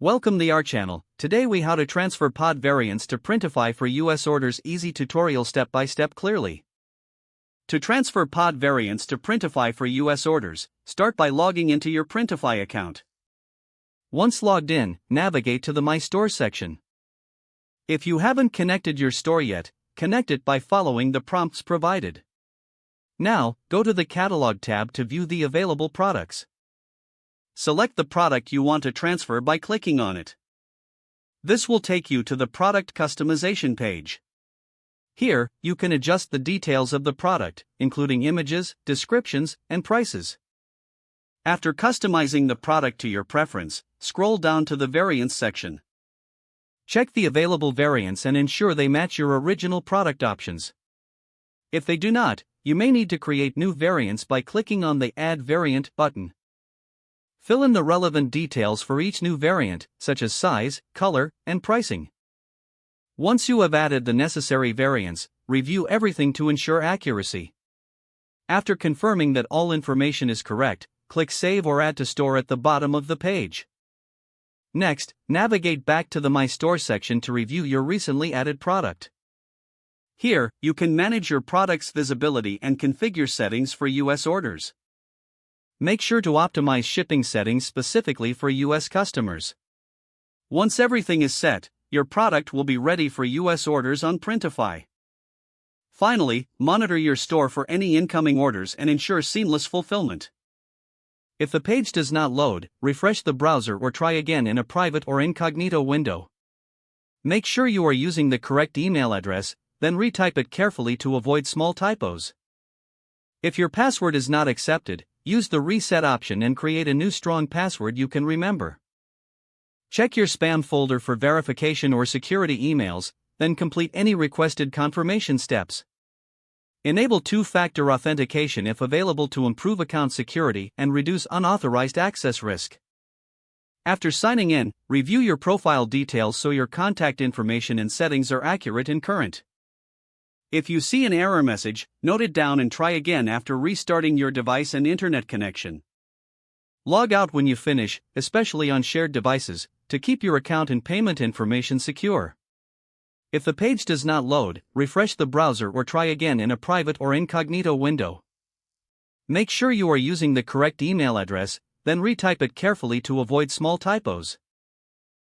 Welcome to our channel. Today we how to transfer pod variants to Printify for US orders. Easy tutorial step by step clearly. To transfer pod variants to Printify for US orders, start by logging into your Printify account. Once logged in, navigate to the My Store section. If you haven't connected your store yet, connect it by following the prompts provided. Now, go to the Catalog tab to view the available products. Select the product you want to transfer by clicking on it. This will take you to the product customization page. Here, you can adjust the details of the product, including images, descriptions, and prices. After customizing the product to your preference, scroll down to the Variants section. Check the available variants and ensure they match your original product options. If they do not, you may need to create new variants by clicking on the Add Variant button. Fill in the relevant details for each new variant, such as size, color, and pricing. Once you have added the necessary variants, review everything to ensure accuracy. After confirming that all information is correct, click Save or Add to Store at the bottom of the page. Next, navigate back to the My Store section to review your recently added product. Here, you can manage your product's visibility and configure settings for US orders. Make sure to optimize shipping settings specifically for US customers. Once everything is set, your product will be ready for US orders on Printify. Finally, monitor your store for any incoming orders and ensure seamless fulfillment. If the page does not load, refresh the browser or try again in a private or incognito window. Make sure you are using the correct email address, then retype it carefully to avoid small typos. If your password is not accepted, use the reset option and create a new strong password you can remember. Check your spam folder for verification or security emails, then complete any requested confirmation steps. Enable two-factor authentication if available to improve account security and reduce unauthorized access risk. After signing in, review your profile details so your contact information and settings are accurate and current. If you see an error message, note it down and try again after restarting your device and internet connection. Log out when you finish, especially on shared devices, to keep your account and payment information secure. If the page does not load, refresh the browser or try again in a private or incognito window. Make sure you are using the correct email address, then retype it carefully to avoid small typos.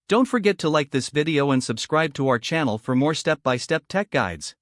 Don't forget to like this video and subscribe to our channel for more step-by-step tech guides.